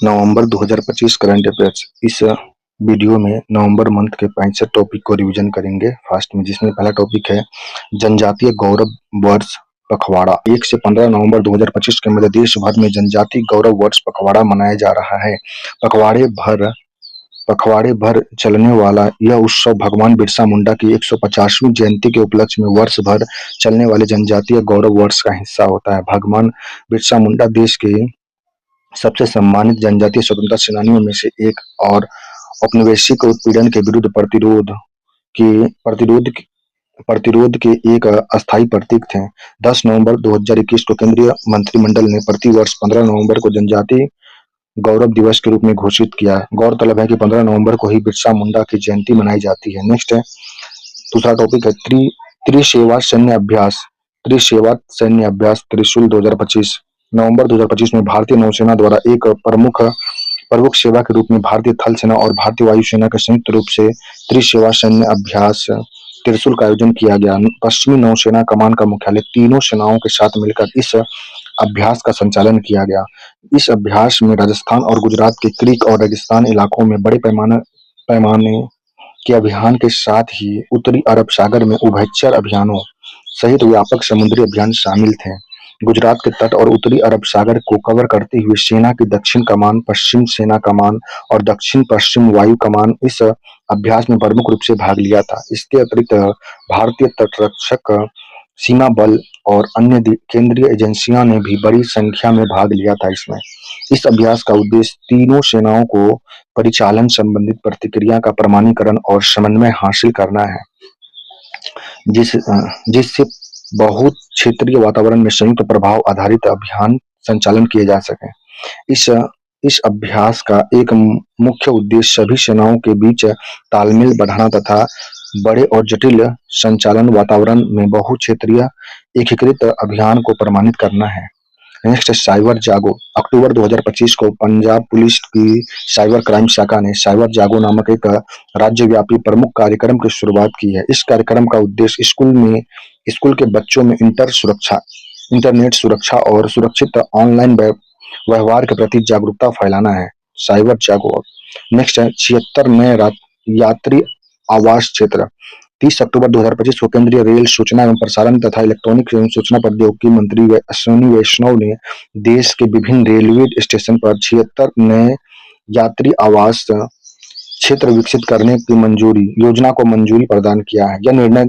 नवंबर 2025 current affairs. इस video में नवंबर month के 65 टॉपिक को रिवीजन करेंगे फास्ट में, जिसमें पहला टॉपिक है जनजातीय गौरव वर्ष पखवाड़ा। 1 से 15 नवंबर 2025 के मध्य देश भर में जनजातीय गौरव वर्ष पखवाड़ा मनाया जा रहा है। पखवाड़े भर चलने वाला यह उत्सव भगवान बिरसा मुंडा की 150वीं जयंती के उपलक्ष्य में वर्ष भर चलने वाले जनजातीय गौरव वर्ष का हिस्सा होता है। भगवान बिरसा मुंडा देश के सबसे सम्मानित जनजातीय स्वतंत्रता सेनानियों में से एक और औपनिवेशिक उत्पीड़न के विरुद्ध प्रतिरोध प्रतिरोध के एक अस्थायी प्रतीक थे। 10 नवंबर 2021 को केंद्रीय मंत्रिमंडल ने प्रतिवर्ष 15 नवंबर को जनजातीय गौरव दिवस के रूप में घोषित किया है। गौरतलब है कि 15 नवंबर को ही बिरसा मुंडा की जयंती मनाई जाती है। नेक्स्ट है दूसरा टॉपिक है त्रिसेवा सैन्य अभ्यास। त्रिसेवा सैन्य अभ्यास त्रिशूल 2025। नवंबर 2025 में भारतीय नौसेना द्वारा एक प्रमुख सेवा के रूप में भारतीय थल सेना और भारतीय वायुसेना के संयुक्त रूप से त्रिसेवा सैन्य अभ्यास त्रिशूल का आयोजन किया गया। पश्चिमी नौसेना कमान का मुख्यालय तीनों सेनाओं के साथ मिलकर इस अभ्यास का संचालन किया गया। इस अभ्यास में राजस्थान और गुजरात के क्रीक और रेगिस्तान इलाकों में बड़े पैमाने के अभियान के साथ ही उत्तरी अरब सागर में उभयचर अभियानों सहित व्यापक समुद्री अभियान शामिल थे। गुजरात के तट और उत्तरी अरब सागर को कवर करते हुए सेना की दक्षिण कमान, पश्चिम सेना कमान और दक्षिण पश्चिम वायु कमान इस अभ्यास में प्रमुख रूप से भाग लिया था। इसके अतिरिक्त भारतीय तटरक्षक, सीमा बल और अन्य केंद्रीय एजेंसियों ने भी बड़ी संख्या में भाग लिया था इसमें। इस अभ्यास का उद्देश्य तीनों सेनाओं को परिचालन संबंधित प्रतिक्रिया का प्रमाणीकरण और समन्वय हासिल करना है, जिससे बहुत क्षेत्रीय वातावरण में संयुक्त प्रभाव आधारित अभियान संचालन किए जा सके। इस अभ्यास का एक मुख्य उद्देश्य सभी सेनाओं के बीच तालमेल बढ़ाना तथा बड़े और जटिल संचालन वातावरण में बहु क्षेत्रीय एकीकृत अभियान को प्रमाणित करना है। नेक्स्ट साइबर जागो। अक्टूबर 2025 को पंजाब पुलिस की साइबर क्राइम शाखा ने साइबर जागो नामक एक राज्यव्यापी प्रमुख कार्यक्रम की शुरुआत की है। इस कार्यक्रम का उद्देश्य स्कूल के बच्चों में इंटरनेट सुरक्षा और सुरक्षित ऑनलाइन व्यवहार के प्रति जागरूकता फैलाना है। साइबर जागो। नेक्स्ट है 76 नए यात्री आवास क्षेत्र। 30 अक्टूबर 2025 को केंद्रीय रेल, सूचना एवं प्रसारण तथा इलेक्ट्रॉनिक एवं सूचना प्रौद्योगिकी मंत्री अश्विनी वैष्णव ने देश के विभिन्न रेलवे स्टेशन पर 76 नए यात्री आवास क्षेत्र विकसित करने की योजना को मंजूरी प्रदान किया है। यह निर्णय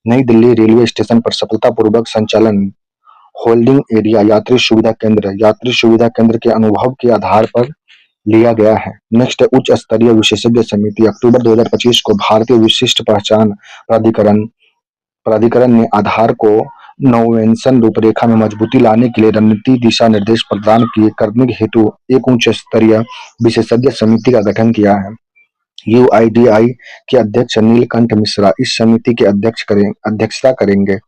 नई दिल्ली रेलवे स्टेशन पर सफलतापूर्वक संचालन होल्डिंग एरिया यात्री सुविधा केंद्र के अनुभव के आधार पर लिया गया है। नेक्स्ट है उच्च स्तरीय विशेषज्ञ समिति। अक्टूबर 2025 को भारतीय विशिष्ट पहचान प्राधिकरण ने आधार को नवोन्मेष रूपरेखा में मजबूती लाने के लिए रणनीति दिशा निर्देश प्रदान करने के हेतु एक उच्च स्तरीय विशेषज्ञ समिति का गठन किया है। UIDAI के अध्यक्ष नीलकंठ मिश्रा इस समिति की अध्यक्षता करेंगे।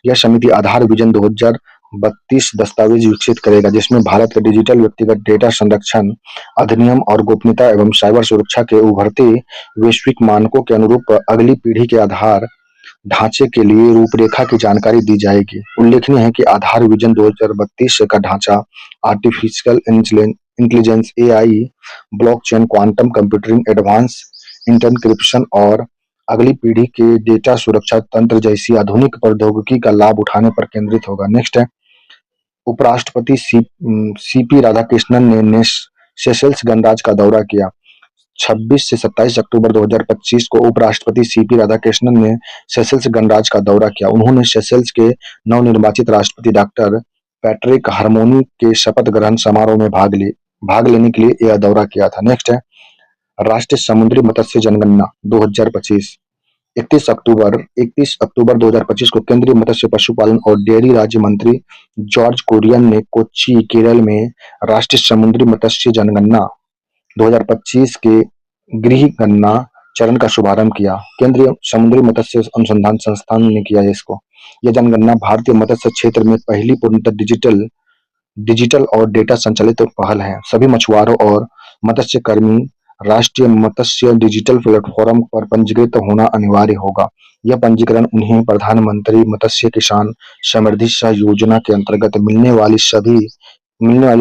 यह समिति आधार विजन 2032 दस्तावेज विकसित करेगा, जिसमें भारत के डिजिटल व्यक्तिगत डेटा संरक्षण अधिनियम और गोपनीयता एवं साइबर सुरक्षा के उभरते वैश्विक मानकों के अनुरूप अगली पीढ़ी के आधार ढांचे के लिए रूपरेखा की जानकारी दी जाएगी। उल्लेखनीय है कि आधार विजन 2032 का ढांचा artificial intelligence AI, blockchain, quantum computing, advance encryption और अगली पीढ़ी के डेटा सुरक्षा तंत्र जैसी आधुनिक प्रौद्योगिकी का लाभ उठाने पर केंद्रित होगा। नेक्स्ट है उपराष्ट्रपति CP राधाकृष्णन ने सेशेल्स गणराज्य का दौरा किया। 26 से 27 अक्टूबर 2025 को उपराष्ट्रपति CP राधाकृष्णन ने सेशेल्स गणराज्य का दौरा किया। उन्होंने सेशेल्स के नवनिर्वाचित राष्ट्रपति डॉक्टर पैट्रिक हार्मोनी के शपथ ग्रहण समारोह में भाग लेने के लिए यह दौरा किया था। नेक्स्ट है राष्ट्रीय समुद्री मत्स्य जनगणना 2025। 31 अक्टूबर 2025 को केंद्रीय मत्स्य, पशुपालन और डेयरी राज्य मंत्री जॉर्ज कुरियन ने कोच्चि, केरल में राष्ट्रीय समुद्री मत्स्य जनगणना 2025 के गृह गणना चरण का शुभारंभ किया। केंद्रीय समुद्री मत्स्य अनुसंधान संस्थान ने किया है इसको। यह जनगणना भारतीय मत्स्य क्षेत्र में पहली पूर्णतः डिजिटल और डेटा संचालित पहल है। सभी मछुआरों और मत्स्य कर्मी राष्ट्रीय मत्स्य डिजिटल प्लेटफॉर्म पर पंजीकृत होना अनिवार्य होगा। यह पंजीकरण उन्हें प्रधानमंत्री मत्स्य किसान समृद्धि सह योजना के अंतर्गत मिलने वाली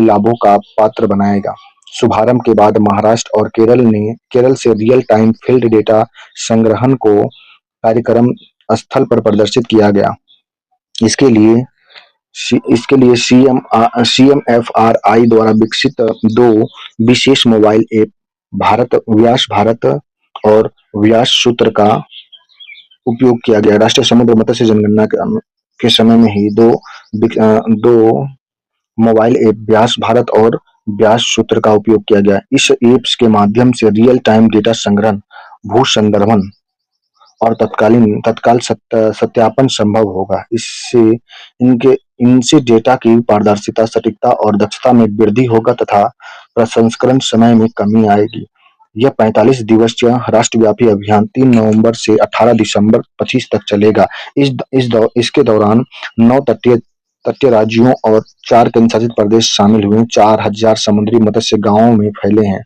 लाभों का पात्र बनाएगा। शुभारंभ के बाद महाराष्ट्र और केरल से रियल टाइम फील्ड डेटा संग्रहण को कार्यक्रम स्थल पर प्रदर्शित किया गया। इसके लिए CMFRI द्वारा विकसित दो विशेष मोबाइल ऐप भारत और व्यास सूत्र का उपयोग किया गया। राष्ट्रीय समुद्र मत्स्य जनगणना के समय में ही दो मोबाइल ऐप व्यास भारत और व्यास सूत्र का उपयोग किया गया। इस ऐप्स के माध्यम से रियल टाइम डेटा संग्रहण, भू संदर्भन और तत्काल सत्यापन संभव होगा। इनसे डेटा की पारदर्शिता, सटीकता और दक्षता में वृद्धि होगा तथा प्रसंस्करण समय में कमी आएगी। यह 45 दिवसीय राष्ट्रव्यापी अभियान 3 नवंबर से 18 दिसंबर 25 तक चलेगा। इसके दौरान 9 तटीय राज्यों और 4 केंद्रशासित प्रदेश शामिल हुए। 4000 समुद्री मत्स्य गांवों में फैले हैं।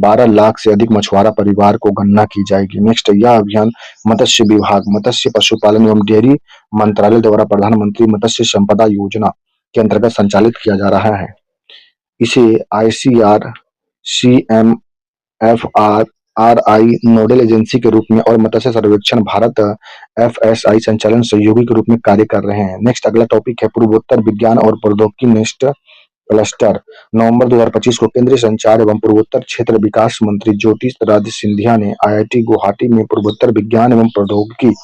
12 लाख से अधिक मछुआरा परिवार को गणना की जाएगी। नेक्स्ट, यह अभियान मत्स्य विभाग, मत्स्य पशुपालन एवं डेयरी मंत्रालय द्वारा प्रधानमंत्री मत्स्य संपदा योजना के अंतर्गत संचालित किया जा रहा है। इसे ICR CMFRI नोडल एजेंसी के रूप में और मत्स्य सर्वेक्षण भारत FSI संचालन सहयोगी के रूप में कार्य कर रहे हैं। नेक्स्ट, अगला टॉपिक है पूर्वोत्तर विज्ञान और प्रौद्योगिकी नेक्स्ट क्लस्टर। नवंबर 2025 को केंद्रीय संचार एवं पूर्वोत्तर क्षेत्र विकास मंत्री ज्योतिरादित्य सिंधिया ने IIT गुवाहाटी में पूर्वोत्तर विज्ञान एवं प्रौद्योगिकी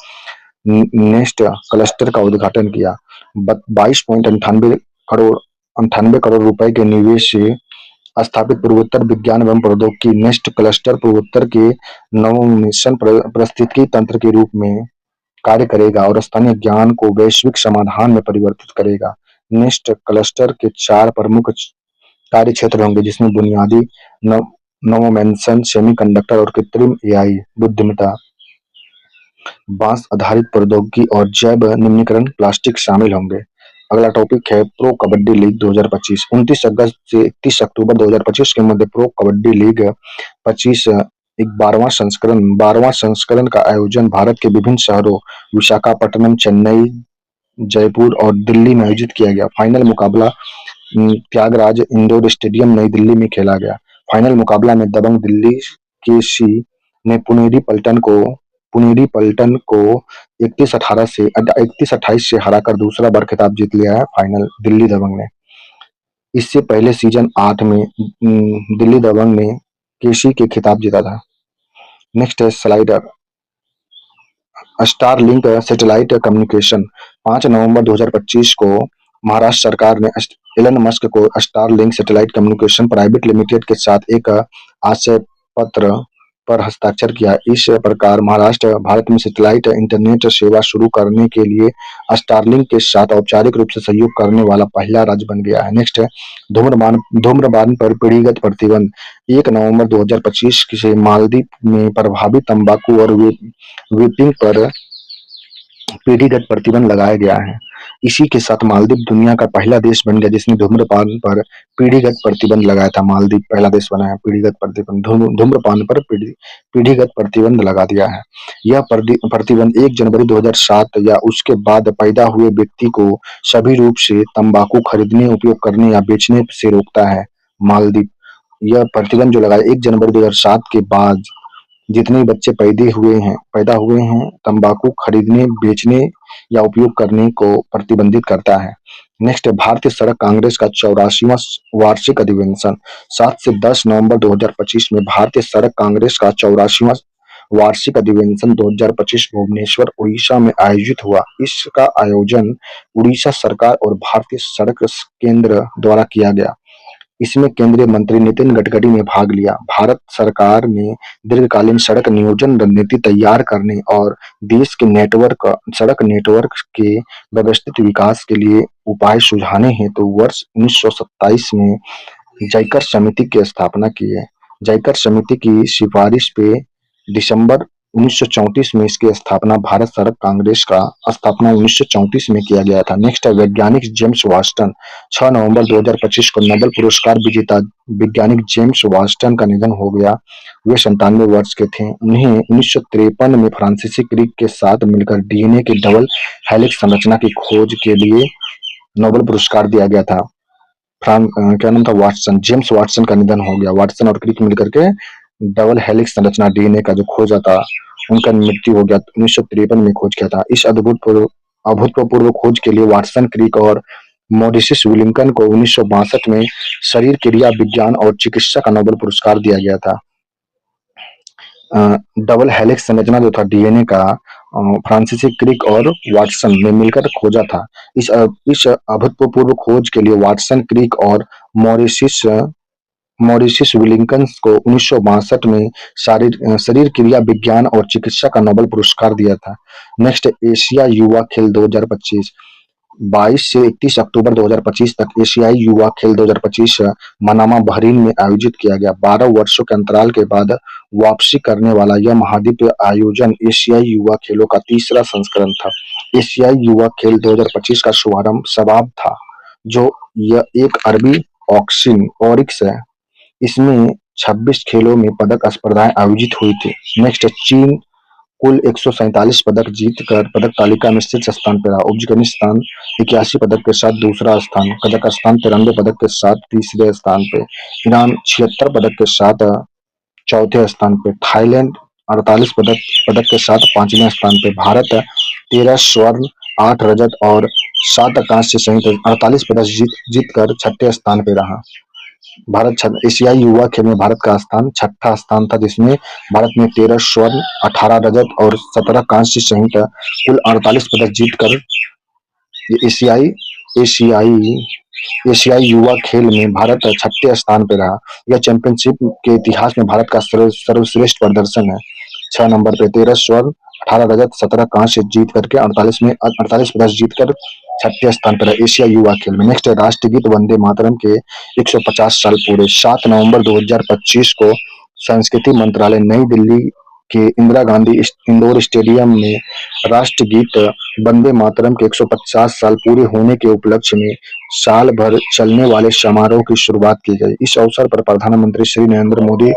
नेक्स्ट क्लस्टर का उद्घाटन किया। 22.98 करोड़ रुपए के निवेश से स्थापित पूर्वोत्तर विज्ञान एवं प्रौद्योगिकी नेक्स्ट क्लस्टर पूर्वोत्तर के नवोन्मेषण पारिस्थितिकी तंत्र के रूप में कार्य करेगा और स्थानीय ज्ञान को वैश्विक समाधान में परिवर्तित करेगा। नेक्स्ट क्लस्टर के 4 प्रमुख कार्य क्षेत्र होंगे, जिसमें बुनियादी नवोन्मेषण, सेमीकंडक्टर और कृत्रिम AI बुद्धिमत्ता, बांस आधारित प्रौद्योगिकी और जैव निम्नीकरण प्लास्टिक शामिल होंगे। अगला टॉपिक है प्रो कबड्डी लीग 2025। 29 अगस्त से 31 अक्टूबर 2025 के मध्य प्रो कबड्डी लीग 25 12वां संस्करण का आयोजन भारत के विभिन्न शहरों विशाखापट्टनम, चेन्नई, जयपुर और दिल्ली में आयोजित किया गया। फाइनल मुकाबला त्यागराज इंडोर स्टेडियम नई दिल्ली में खेला गया। फाइनल मुकाबला में दबंग दिल्ली KC ने पुनेरी पल्टन को 31-28 से हराकर दूसरा बार खिताब जीत लिया है। फाइनल दिल्ली दबंग ने। इससे पहले सीजन 8 में दिल्ली दबंग ने KC के खिताब जीता था। नेक्स्ट है स्टारलिंक सैटेलाइट कम्युनिकेशन। 5 नवंबर 2025 को महाराष्ट्र सरकार ने एलन मस्क को Starlink satellite communication private limited के साथ एक आशय पत्र पर हस्ताक्षर किया। इस प्रकार महाराष्ट्र भारत में सैटेलाइट इंटरनेट सेवा शुरू करने के लिए स्टारलिंक के साथ औपचारिक रूप से सहयोग करने वाला पहला राज्य बन गया है। नेक्स्ट है धूम्रपान पर पीढ़ीगत प्रतिबंध। 1 नवंबर 2025 से मालदीव में प्रभावी तंबाकू और वेपिंग पर पीढ़ीगत प्रतिबंध लगाया गया है। इसी के साथ मालदीव दुनिया का पहला देश बन गया जिसने धूम्रपान पर पीढ़ीगत प्रतिबंध लगाया था। मालदीव पहला देश बना है पीढ़ीगत प्रतिबंध धूम्रपान पर पीढ़ीगत प्रतिबंध लगा दिया है। यह प्रतिबंध 1 जनवरी 2007 या उसके बाद पैदा हुए व्यक्ति को सभी रूप से तंबाकू खरीदने, उपयोग करने या बेचने से रोकता है। मालदीव यह प्रतिबंध जो लगाया 1 जनवरी 2007 के बाद जितने बच्चे पैदा हुए हैं तंबाकू खरीदने, बेचने या उपयोग करने को प्रतिबंधित करता है। नेक्स्ट है भारतीय सड़क कांग्रेस का 84वां वार्षिक अधिवेशन। 7 से 10 नवंबर 2025 में भारतीय सड़क कांग्रेस का 84वां वार्षिक अधिवेशन 2025 भुवनेश्वर उड़ीसा में आयोजित हुआ। इसका आयोजन उड़ीसा सरकार और भारतीय सड़क केंद्र द्वारा किया गया। इसमें केंद्रीय मंत्री नितिन गडकरी ने भाग लिया। भारत सरकार ने दीर्घकालीन सड़क नियोजन रणनीति तैयार करने और देश के सड़क नेटवर्क के व्यवस्थित विकास के लिए उपाय सुझाने हेतु वर्ष 1927 में जयकर समिति की स्थापना की है। जयकर समिति की सिफारिश पे दिसंबर 1934 में इसकी स्थापना भारत सड़क कांग्रेस का स्थापना 1934 में किया गया था। नेक्स्ट है वैज्ञानिक जेम्स वाटसन। 6 नवंबर 2025 को नोबेल पुरस्कार विजेता वैज्ञानिक जेम्स वाटसन का निधन हो गया। वे 97 वर्ष के थे। उन्हें 1953 में फ्रांसीसी क्रिक के साथ मिलकर DNA की डबल हेलिक्स संरचना की खोज के लिए नोबेल पुरस्कार दिया गया था। क्या नाम था, वाटसन, जेम्स वाटसन का निधन हो गया। वाटसन और क्रिक मिलकर के डबल हेलिक्स संरचना डीएनए का जो खोजा था, उनका मृत्यु हो गया, 1953 में खोज किया था। इस अभूतपूर्व खोज के लिए वाटसन, क्रिक और मॉरिस विलिंगटन को 1962 में शरीर क्रिया विज्ञान और चिकित्सा का नोबेल पुरस्कार दिया गया था। डबल हेलिक्स संरचना जो था डीएनए का, फ्रांसिस क्रिक और वाटसन ने मिलकर खोजा था। इस अभूतपूर्व खोज के लिए वाटसन, क्रिक और मॉरिस विलिंगटन को 1962 में शरीर क्रिया विज्ञान और चिकित्सा का नोबेल पुरस्कार दिया था। नेक्स्ट, एशिया युवा खेल 2025। 22 से 31 अक्टूबर 2025 तक एशियाई युवा खेल 2025 मनामा, बहरीन में आयोजित किया गया। 12 वर्षों के अंतराल के बाद वापसी करने वाला यह महाद्वीपीय आयोजन एशियाई युवा खेलों का तीसरा संस्करण था। एशियाई युवा खेल 2025 का शुभारंभ शबाब था, जो यह एक अरबी ऑरिक्स है। इसमें 26 खेलों में पदक स्पर्धाएं आयोजित हुई थी। नेक्स्ट, चीन कुल 147 पदक जीतकर पदक तालिका में शीर्ष स्थान पर रहा। उज्बेकिस्तान 81 पदक के साथ दूसरा स्थान, कजाकिस्तान 93 पदक के साथ तीसरे स्थान पे, ईरान 76 पदक के साथ चौथे स्थान पे, थाईलैंड 48 पदक के साथ पांचवें स्थान पे, भारत 13 स्वर्ण, 8 रजत और 7 कांस्य सहित 48 पदक जीतकर छठे स्थान पे रहा। एशियाई युवा खेल में भारत का स्थान छठा स्थान था, जिसमें भारत ने 13 स्वर्ण, 18 रजत और 17 कांस्य सहित कुल 48 पदक जीतकर एशियाई एशियाई एशियाई युवा खेल में भारत छठे स्थान पर रहा। यह चैंपियनशिप के इतिहास में भारत का सर्वश्रेष्ठ प्रदर्शन है। 6 नंबर पे 13 स्वर्ण, 18 रजत, 17 कांस्य जीत करके 48 पदक जीतकर छठे स्थान पर है एशिया युवा खेल में। नेक्स्ट, राष्ट्रगीत वंदे मातरम के 150 साल पूरे। 7 नवंबर 2025 को संस्कृति मंत्रालय नई दिल्ली के इंदिरा गांधी इंडोर स्टेडियम में राष्ट्रगीत वंदे मातरम के 150 साल पूरे होने के उपलक्ष्य में साल भर चलने वाले समारोह की शुरुआत की गई। इस अवसर पर प्रधानमंत्री श्री नरेंद्र मोदी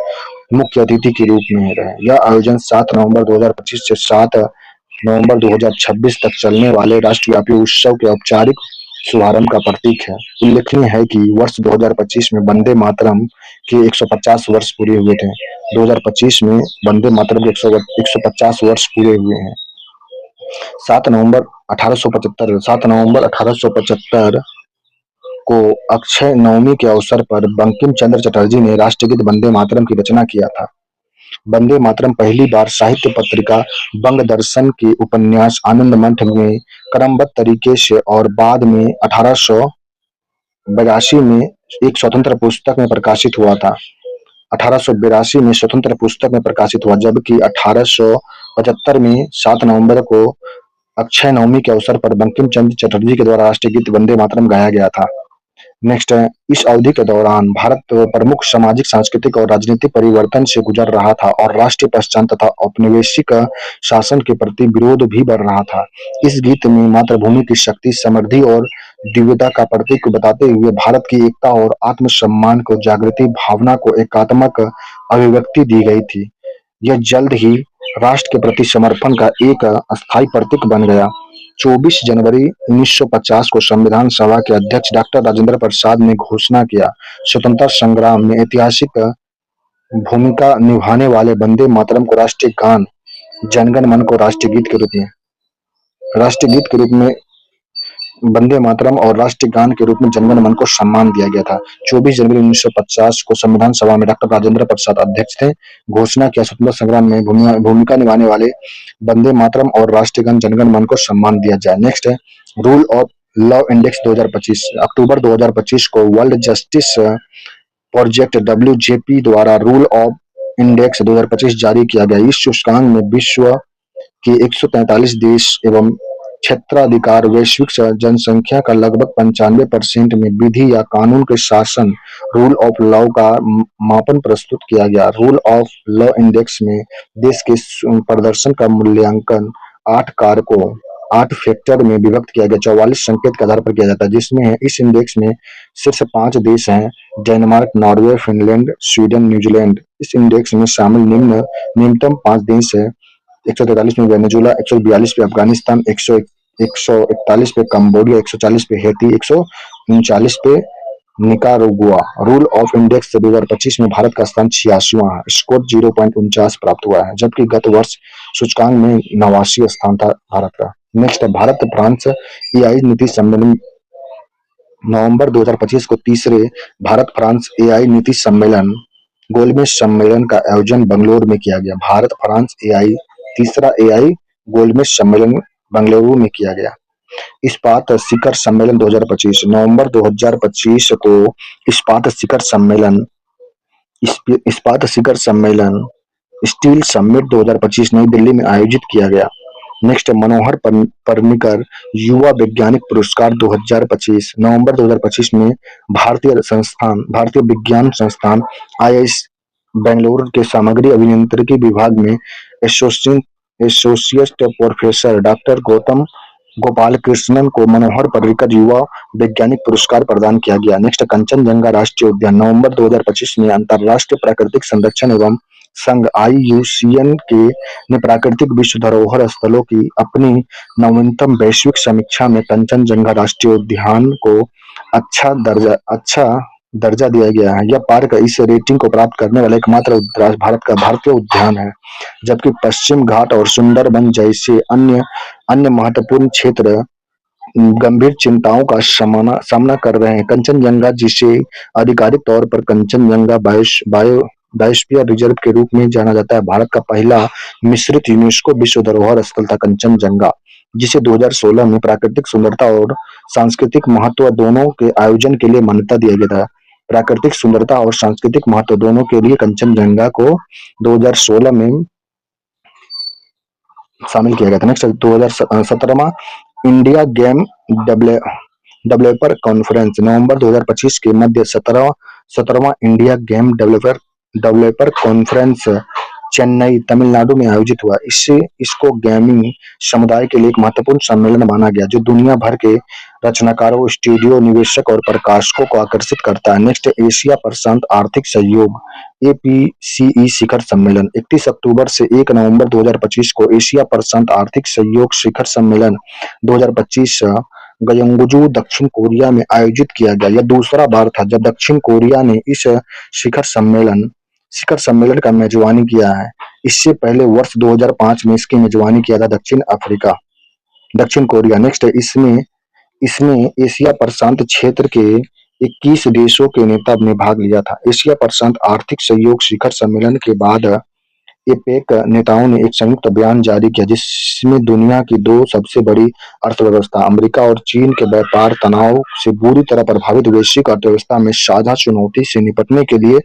मुख्य अतिथि के रूप में रहे। यह आयोजन 7 नवंबर 2025 से 7 नवंबर 2026 तक चलने वाले राष्ट्रव्यापी उत्सव के औपचारिक शुभारंभ का प्रतीक है। उल्लेखनीय है कि वर्ष 2025 में वंदे मातरम के 150 वर्ष पूरे हुए थे। 2025 में वंदे मातरम के 150 वर्ष पूरे हुए हैं। 7 नवंबर 1875 को अक्षय नवमी के अवसर पर बंकिम चंद्र चटर्जी ने राष्ट्रगीत वंदे मातरम की रचना किया था। वंदे मातरम पहली बार साहित्य पत्रिका बंग दर्शन के उपन्यास आनंद मठ में क्रमबद्ध तरीके से और बाद में 1882 में एक स्वतंत्र पुस्तक में प्रकाशित हुआ था। 1882 में स्वतंत्र पुस्तक में प्रकाशित हुआ, जबकि 1875 में 7 नवंबर को अक्षय नवमी के अवसर पर बंकिम चंद्र चटर्जी के द्वारा राष्ट्रगीत वंदे मातरम गाया गया था। नेक्स्ट है, इस अवधि के दौरान भारत प्रमुख सामाजिक, सांस्कृतिक और राजनीतिक परिवर्तन से गुजर रहा था और राष्ट्रीय पहचान तथा औपनिवेशिक शासन के प्रति विरोध भी बढ़ रहा था। इस गीत में मातृभूमि की शक्ति, समृद्धि और दिव्यता का प्रतीक बताते हुए भारत की एकता और आत्मसम्मान को जागृति भावना को एकात्मक अभिव्यक्ति दी गई थी। यह जल्द ही राष्ट्र के प्रति समर्पण का एक अस्थायी प्रतीक बन गया। 24 जनवरी 1950 को संविधान सभा के अध्यक्ष डॉक्टर राजेंद्र प्रसाद ने घोषणा किया, स्वतंत्रता संग्राम में ऐतिहासिक भूमिका निभाने वाले वंदे मातरम को राष्ट्रीय गान, जनगण मन को राष्ट्रगीत के रूप में वंदे मातरम और राष्ट्रीय गान के रूप में जनगण मन को सम्मान दिया गया था। 24 जनवरी 1950 को संविधान सभा में डॉक्टर राजेंद्र प्रसाद अध्यक्ष थे। घोषणा किया, स्वतंत्रता संग्राम में भूमिका निभाने वाले वंदे मातरम और राष्ट्रीय गान जनगण मन को सम्मान दिया जाए। नेक्स्ट है, रूल ऑफ लॉ इंडेक्स 2025। अक्टूबर 2025 को वर्ल्ड जस्टिस प्रोजेक्ट WJP द्वारा रूल ऑफ इंडेक्स 2025 जारी किया गया। इस सूचकांक में विश्व के 143 देश एवं क्षेत्राधिकार वैश्विक जनसंख्या का लगभग 95% में विधि या कानून के शासन रूल ऑफ लॉ का मापन प्रस्तुत किया गया। रूल ऑफ लॉ इंडेक्स में देश के प्रदर्शन का मूल्यांकन 8 फैक्टर में विभक्त किया गया। 44 संकेत के आधार पर किया जाता है, जिसमें इस इंडेक्स में शीर्ष 5 देश हैं: Denmark, Norway, Finland, Sweden, New Zealand. इस इंडेक्स में शामिल निम्नतम 5 देश है: 143 में वेनेजुला, 142 पे अफगानिस्तान, 141 पे कंबोडिया, 140 पे हैती, 139 पे निकारागुआ। रूल ऑफ इंडेक्स 2025 में भारत का स्थान 86वां है, स्कोर 0.49 प्राप्त हुआ है, जबकि गत वर्ष सूचकांक में 89 स्थान था भारत का। नेक्स्ट है भारत फ्रांस एआई नीति सम्मेलन। नवंबर 2025 को तीसरे भारत फ्रांस एआई नीति सम्मेलन गोलमेज सम्मेलन का आयोजन बंगलुरु में किया गया। भारत फ्रांस एआई तीसरा एआई गोलमेज सम्मेलन बंगलुरु में किया गया। इस्पात शिखर सम्मेलन 2025। नवंबर 2025 को इस्पात शिखर सम्मेलन इस्पात शिखर सम्मेलन स्टील समिट 2025 नई दिल्ली में आयोजित किया गया। नेक्स्ट मनोहर पर्रिकर युवा वैज्ञानिक पुरस्कार 2025। नवंबर 2025 में भारतीय विज्ञान संस्थान आईआईएस बेंगलुरु के सामग्री अभियांत्रिकी विभाग में associate professor doctor Gautam Gopal Krishnan को मनोहर पर्रिकर युवा वैज्ञानिक पुरस्कार प्रदान किया गया। नेक्स्ट कंचनजंगा राष्ट्रीय उद्यान। नवंबर 2025 में अंतर्राष्ट्रीय प्राकृतिक संरक्षण एवं संघ आईयूसीएन के ने प्राकृतिक विश्व धरोहर स्थलों की अपनी नवीनतम वैश्विक समीक्षा में कंचनजंगा राष्ट्रीय उद्यान को अच्छा दर्जा दिया गया है। यह पार्क इस रेटिंग को प्राप्त करने वाला एकमात्र भारत का भारतीय उद्यान है, जबकि पश्चिम घाट और सुंदरबन जैसे अन्य महत्वपूर्ण क्षेत्र गंभीर चिंताओं का सामना कर रहे हैं। कंचनजंगा, जिसे आधिकारिक तौर पर कंचनजंगा बायोस्फीयर रिजर्व के रूप में जाना जाता है, भारत का पहला मिश्रित यूनेस्को विश्व धरोहर स्थल था। कंचनजंगा, जिसे 2016 में प्राकृतिक सुंदरता और सांस्कृतिक महत्व दोनों के आयोजन के लिए मान्यता दिया गया था। प्राकृतिक सुंदरता और सांस्कृतिक महत्व दोनों के लिए कंचनजंगा को 2016 में शामिल किया गया था। नेक्स्ट 2017वां इंडिया गेम डेवलपर कॉन्फ्रेंस। नवंबर 2025 के मध्य 17वां India game developer conference Chennai Tamil Nadu में आयोजित हुआ। इसको गेमिंग समुदाय के लिए एक महत्वपूर्ण सम्मेलन माना गया, जो दुनिया भर के रचनाकारों, स्टूडियो निवेशक और प्रकाशकों को आकर्षित करता है। नेक्स्ट एशिया प्रशांत आर्थिक सहयोग एपीसीई शिखर सम्मेलन। 31 अक्टूबर से 1 नवंबर 2025 को एशिया प्रशांत आर्थिक सहयोग शिखर सम्मेलन 2025 गयोंगजू दक्षिण कोरिया में आयोजित किया गया। यह दूसरा बार था जब दक्षिण कोरिया ने इस शिखर सम्मेलन का मेजबानी किया है। इससे पहले वर्ष 2005 में इसकी मेजबानी किया था दक्षिण कोरिया। नेक्स्ट इसमें एशिया प्रशांत क्षेत्र के 21 देशों के नेता ने भाग लिया था। एशिया प्रशांत आर्थिक सहयोग शिखर सम्मेलन के बाद एपेक नेताओं ने एक संयुक्त बयान जारी किया, जिसमें दुनिया की दो सबसे बड़ी अर्थव्यवस्था अमेरिका और चीन के व्यापार तनाव से बुरी तरह प्रभावित वैश्विक अर्थव्यवस्था में साझा चुनौती से निपटने के लिए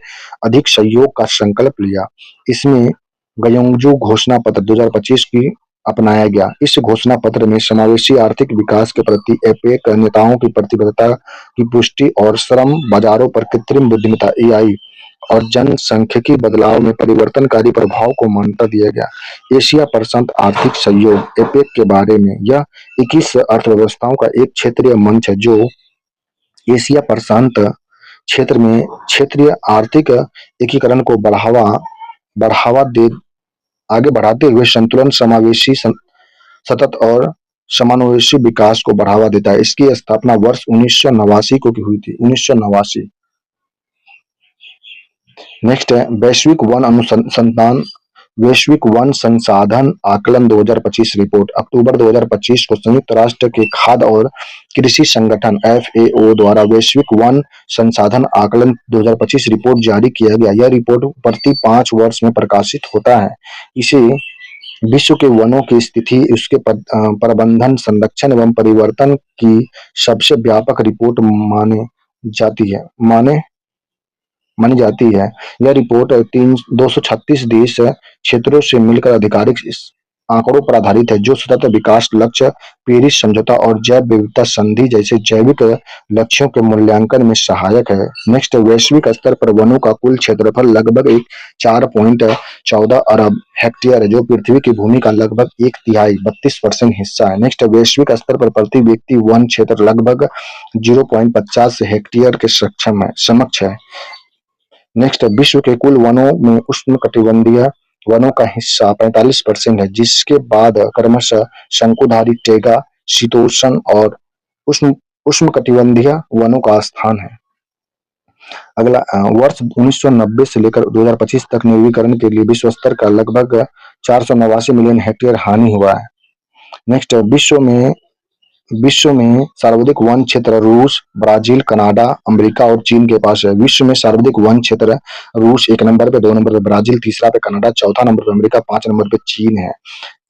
अधिक सहयोग का संकल्प लिया। इसमें गयोंगजू घोषणा पत्र 2025 की अपनाया गया। इस घोषणा पत्र में समावेशी आर्थिक विकास के प्रति एपेक नेताओं की प्रतिबद्धता की पुष्टि और श्रम बाजारों पर कृत्रिम बुद्धिमत्ता एआई और जनसांख्यिकी बदलाव में परिवर्तनकारी प्रभाव को मान्यता दिया गया। एशिया प्रशांत आर्थिक सहयोग एपेक के बारे में, यह 21 अर्थव्यवस्थाओं का एक क्षेत्रीय मंच है जो एशिया प्रशांत क्षेत्र में क्षेत्रीय आर्थिक एकीकरण को बढ़ावा दे आगे बढ़ाते हुए संतुलन, समावेशी, सतत और समावेशी विकास को बढ़ावा देता है। इसकी स्थापना वर्ष 1989 को हुई थी। 1989। नेक्स्ट है वैश्विक वन संसाधन आकलन 2025 रिपोर्ट। अक्टूबर 2025 को संयुक्त राष्ट्र के खाद्य और कृषि संगठन FAO द्वारा वैश्विक वन संसाधन आकलन 2025 रिपोर्ट जारी किया गया। यह रिपोर्ट प्रति 5 वर्ष में प्रकाशित होता है। इसे विश्व के वनों की स्थिति, उसके प्रबंधन, संरक्षण एवं परिवर्तन की सबसे व्यापक रिपोर्ट मानी जाती है। यह रिपोर्ट 236 देश क्षेत्रों से मिलकर आधिकारिक आंकड़ों पर आधारित है, जो सतत विकास लक्ष्य, पेरिस समझौता और जैव विविधता संधि जैसे जैविक लक्ष्यों के मूल्यांकन में सहायक है। नेक्स्ट, वैश्विक स्तर पर वनों का कुल क्षेत्रफल लगभग 4.14 अरब हेक्टेयर है, जो पृथ्वी की भूमि का लगभग 1/3 32% हिस्सा है। नेक्स्ट, वैश्विक स्तर पर प्रति व्यक्ति वन क्षेत्र लगभग 0.50 हेक्टेयर के समक्ष है। नेक्स्ट, विश्व के कुल वनों में उष्णकटिबंधीय वनों का हिस्सा 45% है, जिसके बाद क्रमशः शंकुधारी, टेगा, शीतोष्ण और उष्णकटिबंधीय वनों का स्थान है। अगला वर्ष 1990 से लेकर 2025 तक निर्वीकरण के लिए विश्व स्तर का लगभग 489 मिलियन हेक्टेयर हानि हुआ है। नेक्स्ट, विश्व में सर्वाधिक वन क्षेत्र रूस, ब्राजील, कनाडा, अमेरिका और चीन के पास है। विश्व में सर्वाधिक वन क्षेत्र रूस 1 नंबर पे, 2 नंबर पे ब्राजील, तीसरा पे कनाडा, चौथा नंबर पे अमेरिका, 5 नंबर पे चीन है।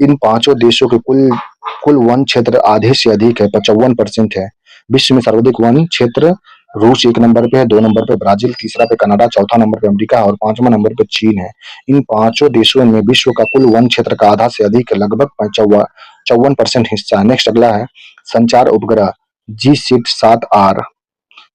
इन पांचों देशों के कुल कुल वन क्षेत्र आधे से अधिक है, 55% है। विश्व में सर्वाधिक वन क्षेत्र रूस 1 नंबर पे है, 2 नंबर पे ब्राजील, तीसरा पे कनाडा, चौथा नंबर पे अमेरिका और 5वां नंबर पे चीन है। इन पांचों देशों में विश्व का कुल वन क्षेत्र का आधा से अधिक लगभग 54% हिस्सा है। नेक्स्ट, अगला है संचार उपग्रह GSAT-7R।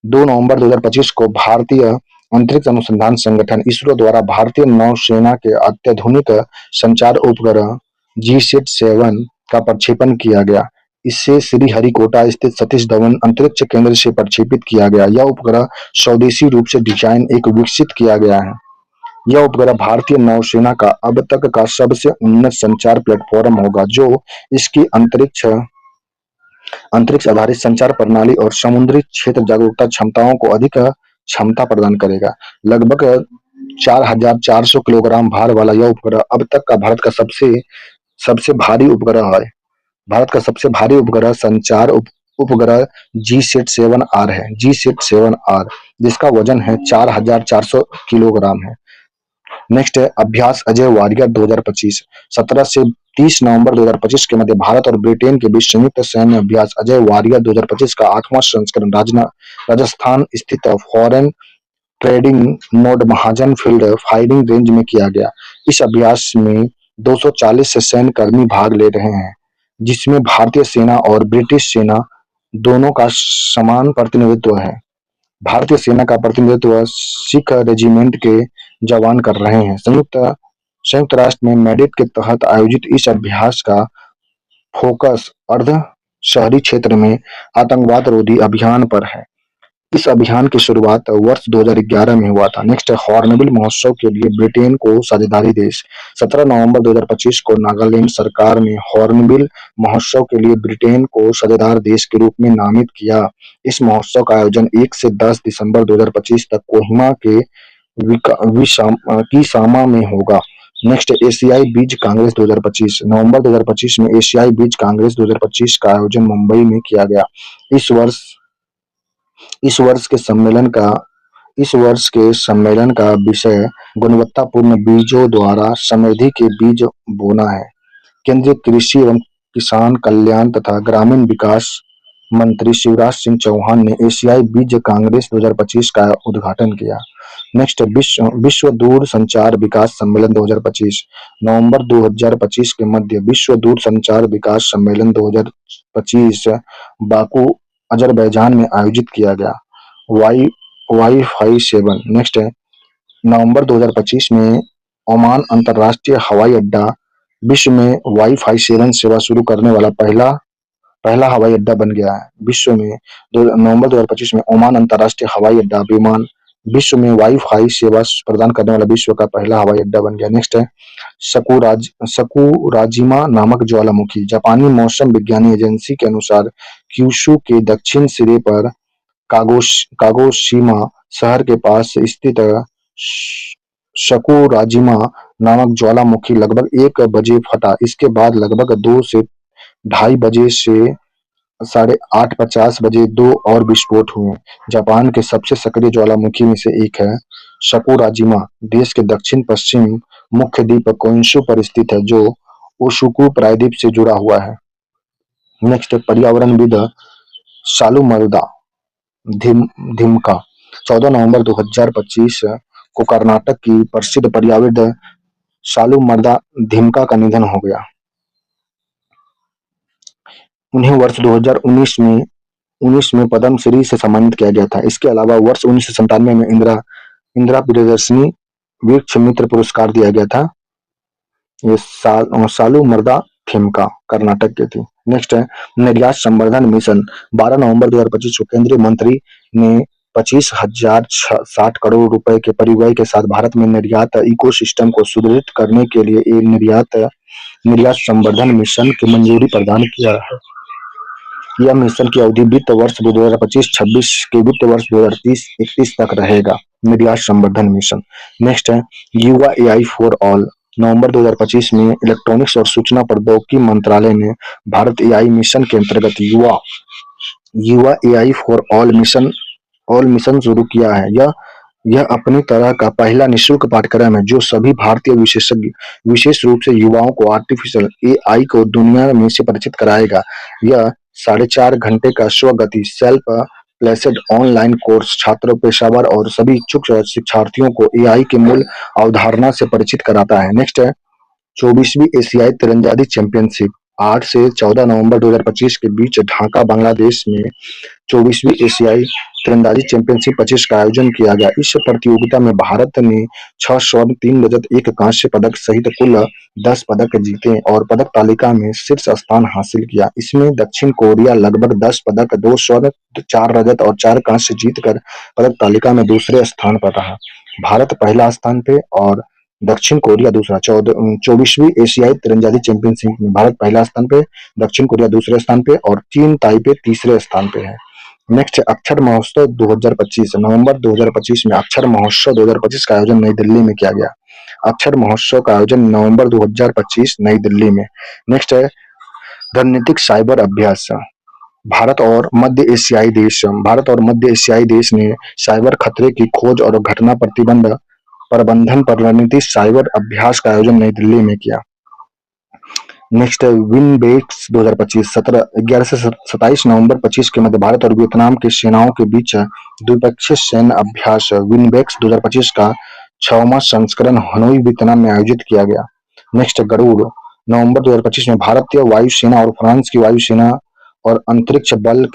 2 नवंबर 2025 को भारतीय अंतरिक्ष अनुसंधान संगठन इसरो द्वारा भारतीय नौसेना के अत्याधुनिक संचार उपग्रह GSAT-7 का प्रक्षेपण किया गया। इसे श्रीहरिकोटा स्थित सतीश धवन अंतरिक्ष केंद्र से प्रक्षेपित किया गया। यह उपग्रह स्वदेशी रूप से डिजाइन एक विकसित किया गया है। यह उपग्रह भारतीय नौसेना का अब तक का सबसे उन्नत संचार प्लेटफॉर्म होगा, जो इसकी अंतरिक्ष अंतरिक्ष आधारित संचार प्रणाली और समुद्री क्षेत्र जागरूकता क्षमताओं को अधिक क्षमता प्रदान करेगा। लगभग 4,400 किलोग्राम भार वाला यह उपग्रह अब तक का भारत का सबसे सबसे भारी उपग्रह है। भारत का सबसे भारी उपग्रह संचार उपग्रह GSAT-7R है। GSAT-7R जिसका वजन है 4,400 किलोग्राम है। नेक्स्ट है अभ्यास अजय वारियर 2025। 17 से 30 नवंबर 2025 के मध्य भारत और ब्रिटेन के बीच संयुक्त सैन्य अभ्यास अजय वारियर 2025 का 8वां संस्करण राजस्थान स्थित फॉरेन ट्रेडिंग नोड महाजन फील्ड फायरिंग रेंज में किया गया। इस अभ्यास में 240 से सैन्य कर्मी भाग ले रहे हैं, जिसमें भारतीय सेना और ब्रिटिश सेना दोनों का समान प्रतिनिधित्व है। भारतीय सेना का प्रतिनिधित्व सिख रेजिमेंट के जवान कर रहे हैं। संयुक्त राष्ट्र में मेडिट के तहत आयोजित इस अभ्यास का फोकस अर्ध शहरी क्षेत्र में आतंकवाद रोधी अभियान पर है। इस अभियान की शुरुआत वर्ष 2011 में हुआ था। नेक्स्ट है हॉर्नबिल महोत्सव के लिए ब्रिटेन को साझेदारी देश। 17 नवंबर 2025 को नागालैंड सरकार ने हॉर्नबिल महोत्सव के लिए ब्रिटेन को साझेदार देश के रूप में नामित किया। इस महोत्सव का आयोजन 1 से 10 दिसंबर 2025 तक कोहिमा के किसामा में होगा। नेक्स्ट एशियाई बीज कांग्रेस 2025। नवंबर 2025 में एशियाई बीज कांग्रेस 2025 का आयोजन मुंबई में किया गया। इस वर्ष के सम्मेलन का विषय गुणवत्तापूर्ण बीजों द्वारा समृद्धि के बीज बोना है। केंद्रीय कृषि एवं किसान कल्याण तथा ग्रामीण विकास मंत्री शिवराज सिंह चौहान ने एशियाई बीज कांग्रेस 2025 का उद्घाटन किया। नेक्स्ट विश्व दूर संचार विकास सम्मेलन 2025। नवंबर 2025 के मध्य विश्व दूर संचार विकास सम्मेलन 2025 बाकू अजरबैजान में आयोजित किया गया। वाईफाई 7। नेक्स्ट है नवंबर 2025 में ओमान अंतरराष्ट्रीय हवाई अड्डा विश्व में वाईफाई 7 सेवा शुरू करने वाला पहला हवाई अड्डा बन गया है। विश्व में नवंबर 2025 में ओमान अंतरराष्ट्रीय हवाई अड्डा विमान विश्व में वाईफाई सेवा प्रदान करने वाला विश्व का पहला हवाई अड्डा बन गया। नेक्स्ट है सकुराजिमा नामक ज्वालामुखी। जापानी मौसम विज्ञानी एजेंसी के अनुसार क्यूशू के दक्षिण सिरे पर कागोशिमा शहर के पास स्थित सकुराजिमा नामक ज्वालामुखी लगभग 1 बजे फटा। इसके बाद लगभग 2 से 2:30 बजे से 8:50 बजे 2 और विस्फोट हुए। जापान के सबसे सक्रिय ज्वालामुखी में से एक है। सकुराजिमा देश के दक्षिण पश्चिम मुख्य द्वीप कोइंशू पर स्थित है, जो ओशुकु प्रायद्वीप से जुड़ा हुआ है। नेक्स्ट पर्यावरणविद सालुमरदा धिमका। 14 नवंबर 2025 को कर्नाटक की प्रसिद्ध पर्यावरणविद सालुमरदा धिमका का निधन हो गया। उन्हें वर्ष 2019 में पद्मश्री से सम्मानित किया गया था। इसके अलावा वर्ष 1997 में इंदिरा प्रियदर्शनी वृक्ष मित्र पुरस्कार दिया गया था। ये सालुमरदा धिमका कर्नाटक के थी। नेक्स्ट है निर्यात संवर्धन मिशन। 12 नवंबर 2025 को केंद्रीय मंत्री ने 25,060 करोड़ रुपए के परिव्यय के साथ भारत में निर्यात इकोसिस्टम को सुदृढ़ करने के लिए निर्यात संवर्धन मिशन की मंजूरी प्रदान किया है। यह मिशन की अवधि वित्त वर्ष 2025-26 के वित्त वर्ष 2030-31 तक रहेगा। निर्यात संवर्धन मिशन। नेक्स्ट है युवा एआई फॉर ऑल। नवंबर 2025 में इलेक्ट्रॉनिक्स और सूचना प्रौद्योगिकी मंत्रालय ने भारत एआई मिशन के अंतर्गत युवा युवा एआई फॉर ऑल मिशन शुरू किया है। यह अपनी तरह का पहला निःशुल्क पाठ्यक्रम है जो सभी भारतीय विशेषज्ञ विशेष रूप से युवाओं को आर्टिफिशियल एआई को दुनिया में से परिचित कराएगा। यह 4.5 घंटे का स्वगति सेल्फ प्लेसेड ऑनलाइन कोर्स छात्रों, पेशेवर और सभी इच्छुक शिक्षार्थियों को एआई के मूल अवधारणा से परिचित कराता है। नेक्स्ट है 24वीं एशियाई तीरंदाजी चैंपियनशिप। 8 से 14 नवंबर 2025 के बीच ढाका, बांग्लादेश में 24वीं एशियाई तीरंदाजी चैंपियनशिप 25 का आयोजन किया गया। इस प्रतियोगिता में भारत ने 6 स्वर्ण, 3 रजत, 1 कांस्य पदक सहित कुल 10 पदक जीते और पदक तालिका में शीर्ष स्थान हासिल किया। इसमें दक्षिण कोरिया लगभग 10 पदक, 2 स्वर्ण, 4 रजत और 4 कांस्य जीतकर पदक तालिका में दूसरे स्थान पर रहा। भारत पहला स्थान पे और दक्षिण कोरिया दूसरा। 24वीं एशियाई तीरंदाजी चैंपियनशिप में भारत पहला स्थान पे, दक्षिण कोरिया दूसरे स्थान पे और चीन ताइपे तीसरे स्थान पे है। नेक्स्ट अक्षर महोत्सव 2025। नवंबर 2025 में अक्षर महोत्सव 2025 का आयोजन नई दिल्ली में किया गया। अक्षर महोत्सव का आयोजन नवंबर 2025 नई दिल्ली में। नेक्स्ट है रणनीतिक साइबर अभ्यास। भारत और मध्य एशियाई देश ने साइबर खतरे की खोज और घटना प्रबंधन पर रणनीतिक साइबर अभ्यास का आयोजन नई दिल्ली में किया। नेक्स्ट है विनबेक्स 2025। 11 से 27 नवंबर 25 के मध्य भारत और वियतनाम की सेनाओं के बीच द्विपक्षीय सैन्य अभ्यास विनबेक्स 2025 का 6वां संस्करण हनोई, वियतनाम में आयोजित किया गया। नेक्स्ट गरुड़। नवंबर 2025 में भारतीय वायुसेना और फ्रांस की वायुसेना और अंतरिक्ष बल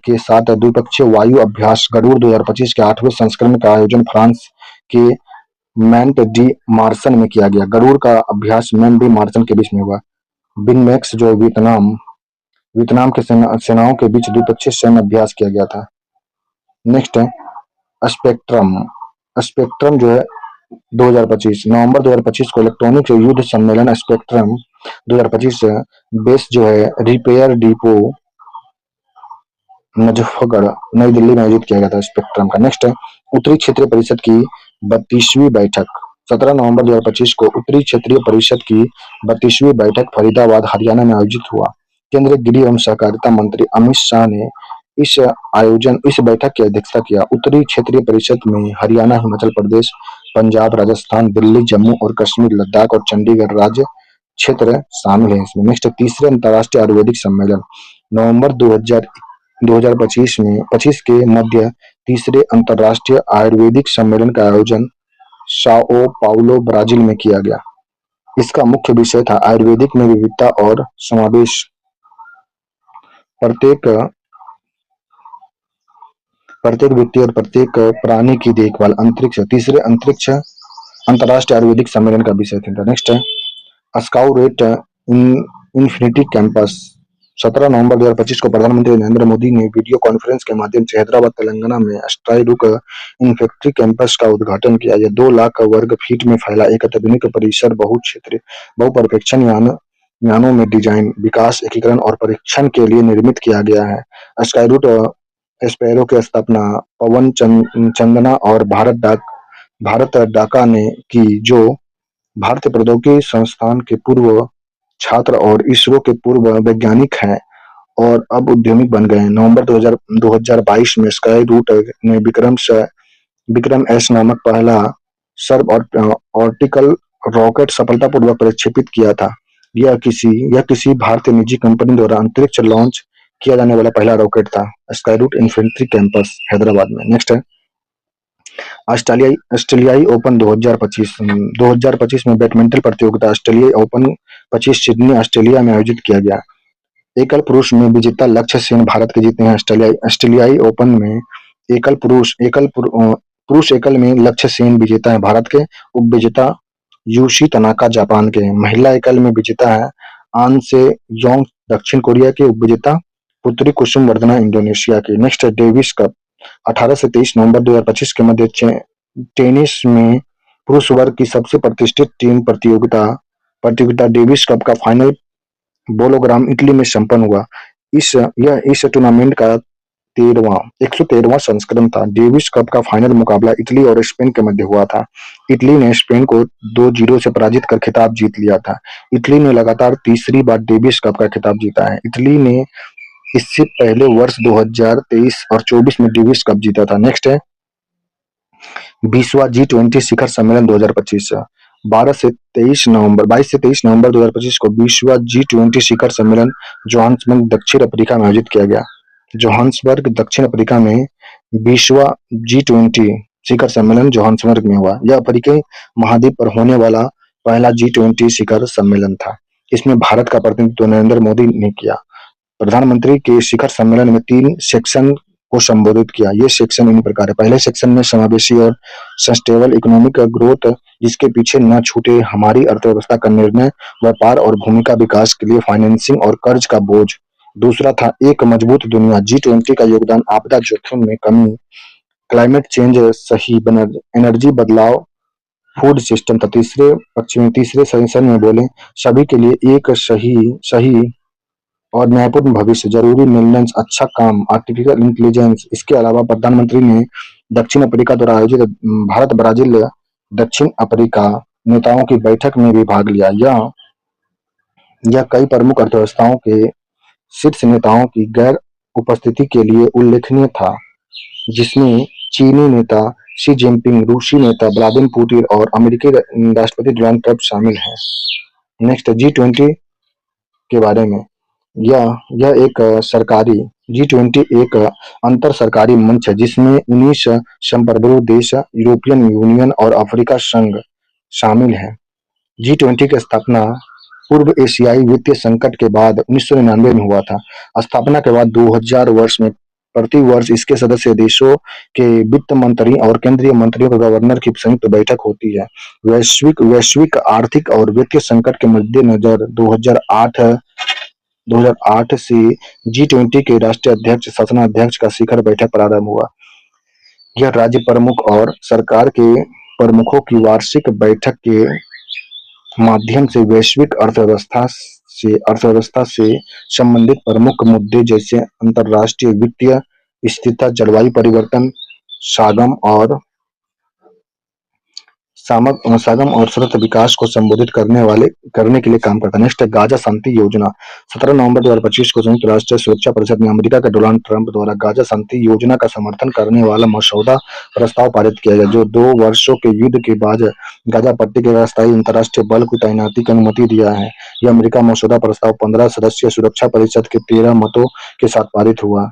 के साथ द्विपक्षीय वायु अभ्यास गरुड़ 2025 के 8वें संस्करण का आयोजन फ्रांस के मैंट डी मार्सन में किया गया। गरुड़ का अभ्यास मैंट डी मार्सन के बीच में हुआ। विनमेक्स जो वियतनाम के सेनाओं के बीच द्विपक्षीय सैन्य अभ्यास किया गया था। नेक्स्ट है स्पेक्ट्रम जो है 2025। नवंबर 2025 को इलेक्ट्रॉनिक युद्ध सम्मेलन स्पेक्ट्रम 2025 बेस जो है रिपेयर डिपो मुजफ्फरगढ़ नई दिल्ली में आयोजित किया गया था स्पेक्ट्रम का। नेक्स्ट है उत्तरी क्षेत्रीय परिषद की 32वीं बैठक। 17 नवंबर 2025 को उत्तरी क्षेत्रीय परिषद की 32वीं बैठक फरीदाबाद, हरियाणा में आयोजित हुआ। केंद्रीय गृह एवं सहकारिता मंत्री अमित शाह ने इस बैठक की अध्यक्षता किया। उत्तरी क्षेत्रीय परिषद में हरियाणा, हिमाचल प्रदेश, पंजाब, राजस्थान, दिल्ली, जम्मू और कश्मीर, लद्दाख और चंडीगढ़ राज्य क्षेत्र शामिल है इसमें। नेक्स्ट तीसरे अंतर्राष्ट्रीय आयुर्वेदिक सम्मेलन। नवंबर 2025 के मध्य तीसरे अंतर्राष्ट्रीय आयुर्वेदिक सम्मेलन का आयोजन साओ पाउलो, ब्राजील में किया गया। इसका मुख्य विषय था आयुर्वेदिक में विविधता और समावेश, प्रत्येक व्यक्ति और प्रत्येक प्राणी की देखभाल। तीसरे अंतर्राष्ट्रीय आयुर्वेदिक सम्मेलन का विषय था। नेक्स्ट है स्काउरेट इन्फिनिटी कैंपस। 17 नवंबर 2025 को प्रधानमंत्री नरेंद्र मोदी ने वीडियो कॉन्फ्रेंस के माध्यम से हैदराबाद, तेलंगाना में स्काईरुक इन्फिनिटी कैंपस का उद्घाटन किया। यह 2 लाख वर्ग फीट में फैला एक अत्याधुनिक परिसर बहुपर्यवेक्षण यानों में डिजाइन, विकास, एकीकरण और परीक्षण के लिए निर्मित किया गया है। स्काईरूट स्पैरो की स्थापना पवन चंदना और भारत डाका ने की, जो भारतीय प्रौद्योगिकी संस्थान के पूर्व छात्र और इसरो के पूर्व वैज्ञानिक हैं और अब उद्यमी बन गए हैं। नवंबर 2022 में स्काई रूट ने विक्रम एस नामक पहला सर्व ऑर्टिकल रॉकेट सफलतापूर्वक प्रक्षेपित किया था। यह किसी भारतीय निजी कंपनी द्वारा अंतरिक्ष लॉन्च किया जाने वाला पहला रॉकेट था। Skyroot Infinity campus Hyderabad में। नेक्स्ट है ऑस्ट्रेलियाई ओपन 2025 में बैडमिंटन प्रतियोगिता ऑस्ट्रेलियाई ओपन 25 सिडनी, ऑस्ट्रेलिया में आयोजित किया गया। एकल पुरुष में विजेता लक्ष्य सेन भारत के जीते हैं। ऑस्ट्रेलियाई ओपन में पुरुष एकल में लक्ष्य सेन विजेता है भारत के। उप विजेता यूशी तनाका जापान के। महिला एकल में विजेता है आन से योंग दक्षिण कोरिया के। उप विजेता पुत्री कुसुम वर्धना इंडोनेशिया की। Next Davis cup. 18 से 23 नवंबर 2025 के मध्य टेनिस में पुरुष वर्ग की सबसे प्रतिष्ठित टीम प्रतियोगिता डेविस कप का फाइनल बोलोग्राम इटली में संपन्न हुआ। इस टूर्नामेंट का 113वां संस्करण था। डेविस कप का फाइनल मुकाबला इटली और स्पेन के मध्य हुआ था। इटली ने स्पेन को 2-0 से पराजित कर खिताब जीत लिया था। इटली ने लगातार तीसरी बार डेविस कप का खिताब जीता है। इटली ने इससे पहले वर्ष 2023 और 24 में डेविस कप जीता था। नेक्स्ट है 20वां G20 शिखर सम्मेलन 2025। 22 से 23 नवंबर 2025 को 20वां G20 शिखर सम्मेलन जोहान्सबर्ग दक्षिण अफ्रीका में आयोजित किया गया। जोहान्सबर्ग दक्षिण अफ्रीका में 20वां G20 शिखर सम्मेलन जोहान्सबर्ग में हुआ। यह अफ्रीकी महाद्वीप पर होने वाला पहला G20 शिखर सम्मेलन था। इसमें भारत का प्रतिनिधित्व नरेंद्र मोदी ने किया। प्रधानमंत्री के शिखर सम्मेलन में 3 सेक्शन को संबोधित किया। ये सेक्शन इन प्रकार है। पहले सेक्शन में समावेशी और सस्टेनेबल इकोनॉमिक ग्रोथ, जिसके पीछे न छूटे हमारी अर्थव्यवस्था का निर्णय, व्यापार और भूमिका विकास के लिए फाइनेंसिंग और कर्ज का बोझ। दूसरा था एक मजबूत दुनिया, G20 का योगदान आपदा जोखिम में कमी, क्लाइमेट चेंज, सही एनर्जी बदलाव, फूड सिस्टम था। तीसरे सेशन में बोले सभी के लिए एक सही सही और न्यायपूर्ण भविष्य, जरूरी मिलियंस, अच्छा काम, आर्टिफिशियल इंटेलिजेंस। इसके अलावा प्रधानमंत्री ने दक्षिण अफ्रीका द्वारा आयोजित भारत ब्राजील दक्षिण अफ्रीका नेताओं की बैठक में भी भाग लिया। यह कई प्रमुख अर्थव्यवस्थाओं के शीर्ष नेताओं की गैर उपस्थिति के लिए उल्लेखनीय था, जिसमें चीनी नेता शी जिनपिंग, रूसी नेता व्लादिमीर पुतिन और अमेरिकी राष्ट्रपति डोनाल्ड ट्रंप शामिल हैं। नेक्स्ट G20 के बारे में। यह एक सरकारी G20 एक अंतर सरकारी मंच है जिसमें 19 संप्रभु देश, यूरोपियन यूनियन और अफ्रीका संघ शामिल है। G20 की स्थापना पूर्व एशियाई वित्तीय संकट के बाद 1999 में हुआ था। स्थापना के बाद 2000 वर्ष में प्रति वर्ष इसके सदस्य देशों के वित्त मंत्री और केंद्रीय मंत्रियों के गवर्नर की संयुक्त बैठक होती है। वैश्विक आर्थिक और वित्तीय संकट के मद्देनजर 2008 से G20 के राष्ट्रीय अध्यक्ष, शासनाध्यक्ष का शिखर बैठक प्रारंभ हुआ। यह राज्य प्रमुख और सरकार के प्रमुखों की वार्षिक बैठक के माध्यम से वैश्विक अर्थव्यवस्था से संबंधित प्रमुख मुद्दे जैसे अंतर्राष्ट्रीय वित्तीय स्थिरता, जलवायु परिवर्तन, सागम और सतत विकास को संबोधित करने के लिए काम करता है। नेक्स्ट है गाजा शांति योजना। 17 नवंबर 2025 को संयुक्त राष्ट्र सुरक्षा परिषद में अमेरिका के डोनाल्ड ट्रंप द्वारा गाजा शांति योजना का समर्थन करने वाला मसौदा प्रस्ताव पारित किया गया, जो 2 वर्षों के युद्ध के बाद गाजा पट्टी के अस्थायी अंतर्राष्ट्रीय बल की तैनाती की अनुमति दिया है। यह अमेरिका मसौदा प्रस्ताव 15 सदस्यीय सुरक्षा परिषद के 13 मतों के साथ पारित हुआ।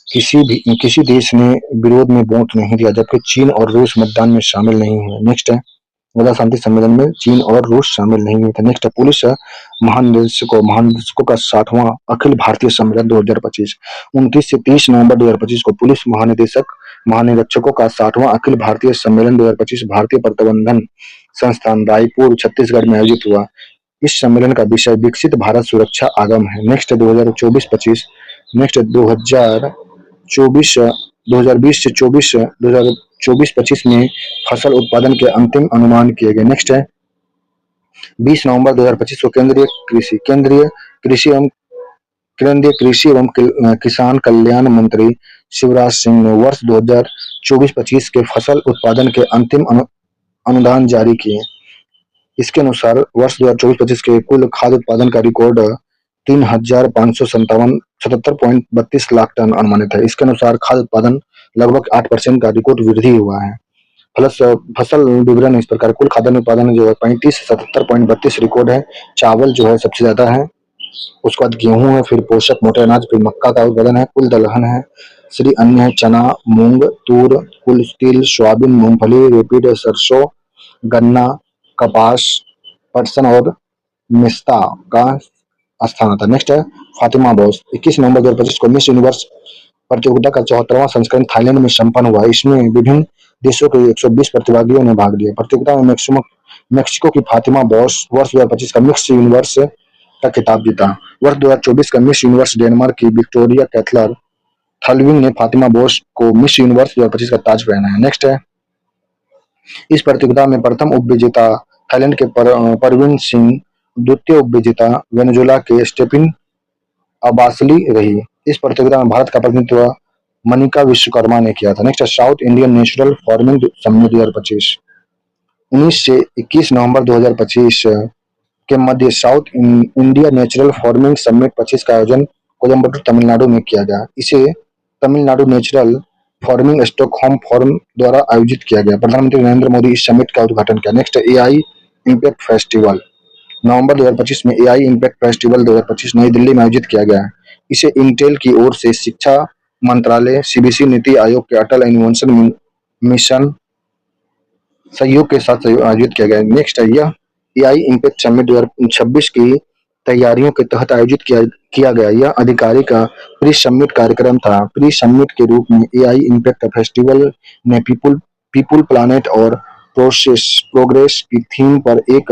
किसी देश ने विरोध में वोट नहीं दिया, जबकि चीन और रूस मतदान में शामिल नहीं हुए। नेक्स्ट है गाजा शांति सम्मेलन में चीन और रूस शामिल नहीं हुए थे। नेक्स्ट है पुलिस महानिदेशकों का 60वां अखिल भारतीय सम्मेलन 2025। 29 से 30 नवंबर 2025 को पुलिस महानिरीक्षकों का 60वां अखिल भारतीय सम्मेलन 2025 भारतीय प्रबंधन संस्थान रायपुर छत्तीसगढ़ में आयोजित हुआ। इस सम्मेलन का विषय विकसित भारत सुरक्षा आगम है। नेक्स्ट 2024-25। नेक्स्ट 2020 से 2024-25 में फसल उत्पादन के अंतिम अनुमान किए गए। नेक्स्ट है 20 नवंबर 2025 को केंद्रीय कृषि एवं किसान कल्याण मंत्री शिवराज सिंह ने वर्ष 2024-25 के फसल उत्पादन के अंतिम अनुदान जारी किए। इसके अनुसार वर्ष 2024-25 के कुल खाद्य उत्पादन का रिकॉर्ड 3,577.32 लाख टन अनुमानित है। इसके अनुसार खाद्य उत्पादन लगभग 8% का रिकॉर्ड वृद्धि हुआ है। फसल विवरण इस प्रकार कुल खाद्यान्न उत्पादन जो है 3577.32 रिकॉर्ड है। चावल जो है सबसे ज्यादा है, उसके बाद गेहूं है, फिर पोषक मोटे अनाज, फिर मक्का का उत्पादन है, कुल दलहन है, श्री अन्न है, चना, मूंग, तूर, कुल तिल, सोयाबीन, मूंगफली, रेपिड, सरसों, गन्ना, कपास, पटसन और मिस्ता का स्थान आता है। नेक्स्ट है फातिमा बोस। 21 नवंबर 2025 को मिस यूनिवर्स प्रतियोगिता का 74वां संस्करण थाईलैंड में संपन्न हुआ। इसमें विभिन्न देशों के 120 प्रतिभागियों ने भाग लिया। प्रतियोगिता में मेक्सिको की फातिमा बोस वर्ष 2025 का मिस यूनिवर्स का खिताब जीता। वर्ष 2024 का मिस यूनिवर्स डेनमार्क की विक्टोरिया कैथलर थलविंग ने फातिमा बोस को मिस यूनिवर्स 2025 का ताज पहनाया। नेक्स्ट है इस प्रतियोगिता में प्रथम उपविजेता थाईलैंड के परवीन सिंह, द्वितीय उपविजेता वेनेजुएला के स्टेफिन अबासली रही। इस प्रतियोगिता में भारत का प्रतिनिधित्व मनिका विश्वकर्मा ने किया था। नेक्स्ट है south Indian natural farming summit 2025। 19 से 21 नवंबर 2025 के मध्य south India natural farming summit 25 का आयोजन कोयम्बटूर तमिलनाडु में किया गया। इसे Tamil Nadu natural farming Stockholm forum द्वारा आयोजित किया गया। प्रधानमंत्री नरेंद्र मोदी इस समिट का उद्घाटन किया। नेक्स्ट है एआई इम्पैक्ट फेस्टिवल। नवंबर 2025 में एआई इम्पैक्ट फेस्टिवल 2025 नई दिल्ली में आयोजित किया गया है। इसे इंटेल की ओर से शिक्षा मंत्रालय, सीबीसी, नीति आयोग के अटल इनोवेशन मिशन सहयोग के साथ आयोजित किया गया। नेक्स्ट है यह एआई इम्पैक्ट समिट 2026 की तैयारियों के तहत आयोजित किया गया। यह अधिकारी का प्री समिट कार्यक्रम था। प्री समिट के रूप में एआई इम्पैक्ट फेस्टिवल ने पीपुल पीपुल प्लानेट और प्रोग्रेस की थीम पर एक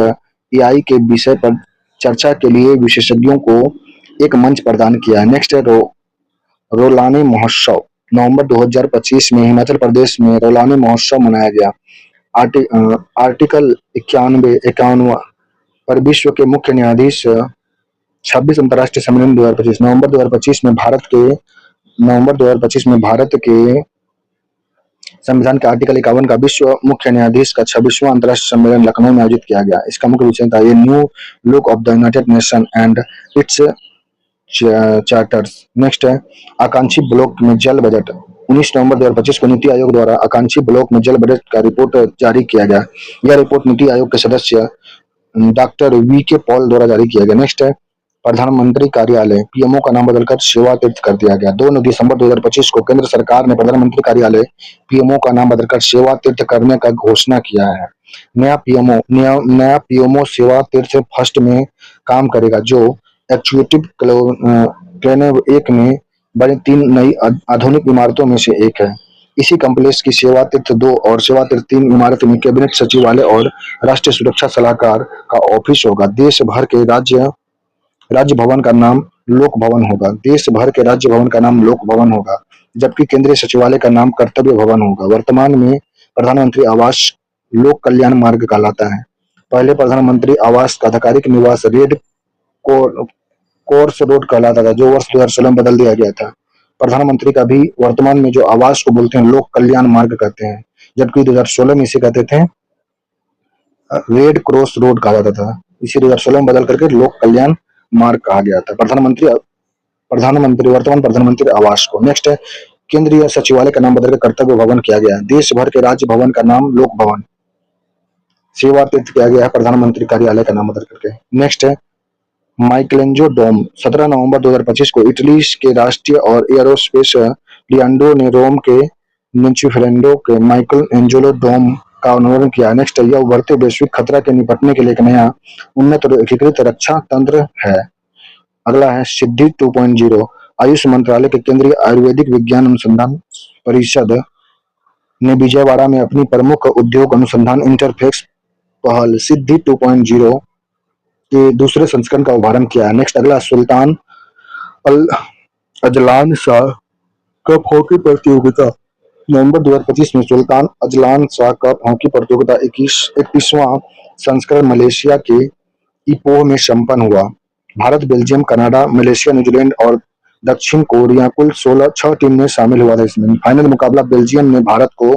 एआई के विषय पर चर्चा के लिए विशेषज्ञों को एक मंच प्रदान किया। नेक्स्ट है रोलानी महोत्सव। नवंबर 2025 में हिमाचल प्रदेश में रोलानी महोत्सव मनाया गया। आर्टिकल 91 पर विश्व के मुख्य न्यायाधीश 26 अंतर्राष्ट्रीय सम्मेलन 2025। नवंबर 2025 में भारत के संविधान के आर्टिकल 51 का विश्व मुख्य न्यायाधीश का 26वां अंतर्राष्ट्रीय सम्मेलन लखनऊ में आयोजित किया गया। इसका मुख्य विषय था ये new look of the United nation and it's charters. Next है आकांक्षी ब्लॉक में जल बजट। 19 नवंबर 2025 को नीति आयोग द्वारा आकांक्षी ब्लॉक में जल बजट का रिपोर्ट जारी किया गया। यह रिपोर्ट नीति आयोग के सदस्य डॉक्टर वी के पॉल द्वारा जारी किया गया। नेक्स्ट है प्रधानमंत्री कार्यालय पीएमओ का नाम बदलकर सेवा तीर्थ कर दिया गया। 2 दिसंबर 2025 को केंद्र सरकार ने प्रधानमंत्री कार्यालय पीएमओ का नाम बदलकर सेवा तीर्थ करने का घोषणा किया है। नया पीएमओ सेवा तीर्थ फर्स्ट में काम करेगा, जो एग्जीक्यूटिव क्लेनेव एक में बनी 3 नई आधुनिक इमारतों में से एक है। इसी कॉम्प्लेक्स की सेवा तीर्थ 2 और सेवा तीर्थ 3 इमारत में कैबिनेट सचिवालय और राष्ट्रीय सुरक्षा सलाहकार का ऑफिस होगा। देश भर के राज्य भवन का नाम लोक भवन होगा। देश भर के राज्य भवन का नाम लोक भवन होगा, जबकि केंद्रीय सचिवालय का नाम कर्तव्य भवन होगा। वर्तमान में प्रधानमंत्री आवास लोक कल्याण मार्ग कहलाता है। पहले प्रधानमंत्री आवास का आधिकारिक निवास रेड कोर्स रोड कहलाता था, जो वर्ष 2016 में बदल दिया गया था। प्रधानमंत्री का भी वर्तमान में जो आवास को बोलते हैं लोक कल्याण मार्ग कहते हैं, जबकि 2016 में इसे कहते थे रेड क्रॉस रोड कहा जाता था। इसे 2016 में बदल करके लोक कल्याण मार्ग कहा गया था। वर्तमान प्रधानमंत्री आवास को। नेक्स्ट है केंद्रीय सचिवालय का नाम बदलकर कर्तव्य भवन किया गया। देश भर के राज्य भवन का नाम लोक भवन, सेवा तीर्थ किया गया है प्रधानमंत्री कार्यालय का नाम बदल करके। नेक्स्ट है माइकलेंजो डोम। 17 नवंबर 2025 को इटली के राष्ट्रीय और एयरोस्पेस लियोनार्डो ने रोम के निन्चीफेरेंडो के माइकल एंजेलो डोम का अनावरण किया। नेक्स्ट यह उभरते वैश्विक खतरा के निपटने के लिए एक नया उन्नत और एकीकृत रक्षा तंत्र है। अगला है सिद्धि 2.0। आयुष मंत्रालय के केंद्रीय आयुर्वेदिक विज्ञान अनुसंधान परिषद ने विजयवाड़ा में अपनी प्रमुख उद्योग अनुसंधान इंटरफेस पहल सिद्धि 2.0 के दूसरे संस्करण का शुभारंभ किया है। नेक्स्ट अगला सुल्तान अल अजलान शाह कप हॉकी प्रतियोगिता। नवंबर 2025 में Sultan Azlan Shah cup hockey प्रतियोगिता 21वां संस्करण मलेशिया के इपोह में संपन्न हुआ। Bharat, Belgium, Canada, Malaysia, New Zealand और दक्षिण कोरिया कुल 6 टीम में शामिल हुआ था। इसमें फाइनल मुकाबला बेल्जियम ने भारत को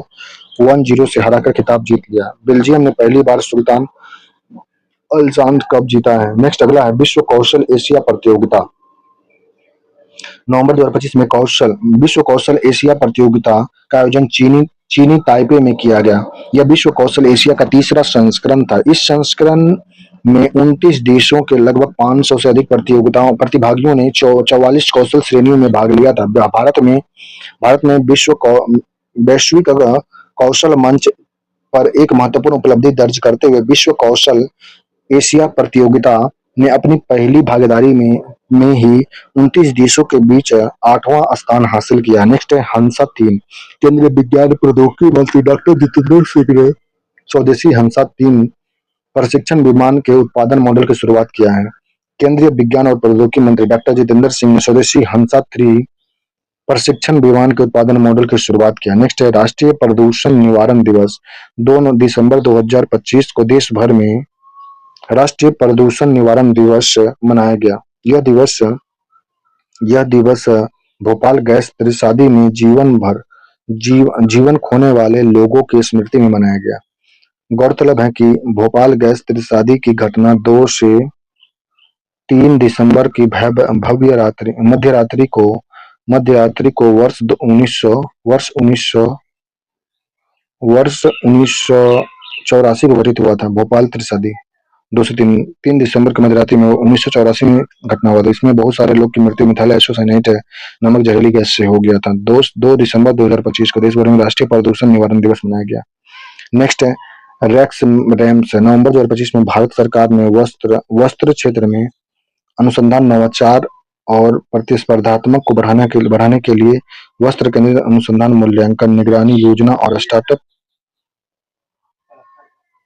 1-0 से हराकर खिताब जीत लिया। बेल्जियम ने पहली बार सुल्तान अल्जान कप जीता है। नेक्स्ट अगला है विश्व कौशल एशिया प्रतियोगिता। नवंबर 2025 में विश्व कौशल एशिया प्रतियोगिता का आयोजन चीनी ताइपे में किया गया। यह विश्व कौशल एशिया का तीसरा संस्करण था। इस संस्करण में 29 देशों के लगभग 500 से अधिक प्रतिभागियों ने 44 कौशल श्रेणियों में भाग लिया था। भारत में वैश्विक कौशल मंच पर एक महत्वपूर्ण उपलब्धि दर्ज करते हुए विश्व कौशल एशिया प्रतियोगिता ने अपनी पहली भागीदारी में ही 29 देशों के बीच 8वां स्थान हासिल किया। नेक्स्ट है हंसा 3। केंद्रीय विज्ञान प्रौद्योगिकी मंत्री डॉक्टर जितेंद्र सिंह ने स्वदेशी हंसा 3 प्रशिक्षण विमान के उत्पादन मॉडल की शुरुआत किया है। केंद्रीय विज्ञान और प्रौद्योगिकी मंत्री डॉक्टर जितेंद्र सिंह ने स्वदेशी हंसा 3 प्रशिक्षण विमान के उत्पादन मॉडल की शुरुआत किया। नेक्स्ट है राष्ट्रीय प्रदूषण निवारण दिवस। 2 दिसंबर 2025 को देश भर में राष्ट्रीय प्रदूषण निवारण दिवस मनाया गया। यह दिवस यह दिवस भोपाल गैस त्रासदी में जीवन खोने वाले लोगों की स्मृति में मनाया गया। गौरतलब है कि भोपाल गैस त्रासदी की घटना 2 से 3 दिसंबर की भव्य मध्य रात्रि को वर्ष 1984 को घटित हुआ था। भोपाल त्रासदी 2 से 3 दिसंबर की मध्यरात्रि में 1984 में घटना हुआ था। इसमें बहुत सारे लोग की मृत्यु मिथाइल एसोसाइनेट नमक जहरीली गैस से हो गया था। 2 दिसंबर 2025 को देश भर में राष्ट्रीय प्रदूषण निवारण दिवस मनाया गया। नेक्स्ट है रेक्स रेम्स। नवंबर 2025 में भारत सरकार ने वस्त्र क्षेत्र में अनुसंधान, नवाचार और प्रतिस्पर्धात्मक को बढ़ाने के लिए वस्त्र केंद्रित अनुसंधान, मूल्यांकन, निगरानी योजना और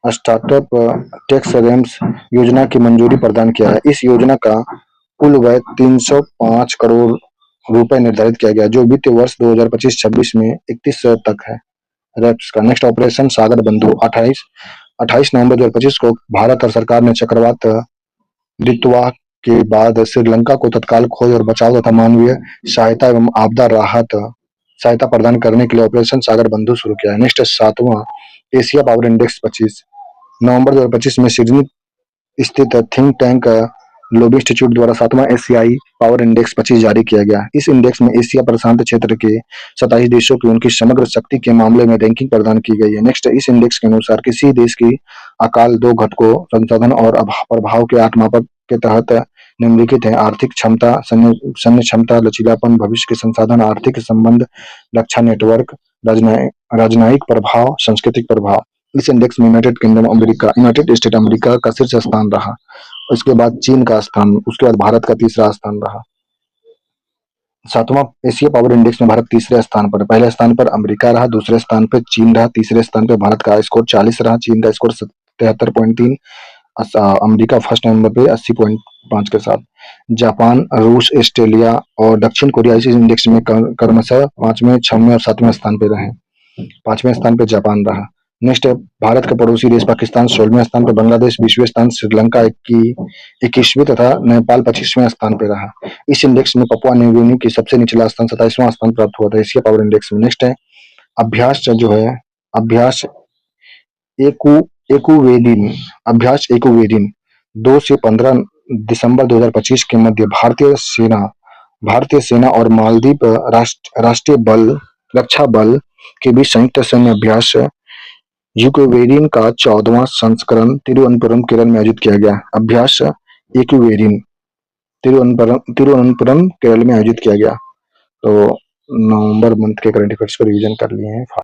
स्टार्टअप टैक्स रेम्स योजना की मंजूरी प्रदान किया है। इस योजना का कुल व्यय 305 करोड़ रुपए निर्धारित किया गया, जो वित्तीय वर्ष 2025-26 में 31 तक है। रेप्स का नेक्स्ट ऑपरेशन सागर बंधु 28 नवंबर 2025 को भारत और सरकार ने चक्रवात दितवा के बाद श्रीलंका को तत्काल खोज और बचाव तथा मानवीय सहायता एवं आपदा राहत सहायता प्रदान करने के लिए ऑपरेशन सागर बंधु शुरू किया है। नेक्स्ट 7वां एशिया पावर इंडेक्स 25 नवंबर 2025 में सिडनी स्थित थिंक टैंक लोबी इंस्टीट्यूट द्वारा 7वां एशियाई पावर इंडेक्स 25 जारी किया गया। इस इंडेक्स में एशिया प्रशांत क्षेत्र के 27 देशों की उनकी समग्र शक्ति के मामले में रैंकिंग प्रदान की गई है। नेक्स्ट इस इंडेक्स के अनुसार किसी देश की अकाल 2 घटकों संसाधन और प्रभाव के 8 मापक के तहत निम्नलिखित है: आर्थिक क्षमता, सैन्य क्षमता, लचीलापन, भविष्य के संसाधन, आर्थिक संबंध, रक्षा नेटवर्क, राजनयिक प्रभाव, सांस्कृतिक प्रभाव। इस इंडेक्स में यूनाइटेड स्टेट अमेरिका का शीर्ष स्थान रहा। उसके बाद चीन का स्थान, उसके बाद भारत का तीसरा स्थान रहा। 7वां एशिया पावर इंडेक्स में भारत तीसरे स्थान पर, पहले स्थान पर अमेरिका रहा, दूसरे स्थान पर चीन रहा, तीसरे स्थान पर भारत का स्कोर 40 रहा, चीन का स्कोर 73.3, अमेरिका फर्स्ट नंबर पे 80.5 के साथ। जापान, रूस, ऑस्ट्रेलिया और दक्षिण कोरिया इस इंडेक्स में क्रमशः 5वें, 6वें और 7वें स्थान पर रहे। 5वें स्थान पर जापान रहा। नेक्स्ट है भारत के पड़ोसी देश पाकिस्तान 16वें स्थान पर, बांग्लादेश 20वें स्थान, श्रीलंका 21वें तथा नेपाल 25वें स्थान पर रहा। इस इंडेक्स में पपुआ न्यू गिनी की सबसे निचला स्थान 27वां स्थान प्राप्त हुआ था एशिया पावर इंडेक्स में। नेक्स्ट है अभ्यास एकुवेदिन 2 से 15 दिसंबर 2025 के मध्य भारतीय सेना और मालदीव राष्ट्रीय रक्षा बल के बीच संयुक्त सैन्य अभ्यास यूकोवेरिन का 14वां संस्करण तिरुवनंतपुरम केरल में आयोजित किया गया। अभ्यास यूकोवेरिन तिरुवनंतपुरम केरल में आयोजित किया गया। तो नवंबर मंथ के करंट अफेयर्स को रिवीजन कर लिए हैं।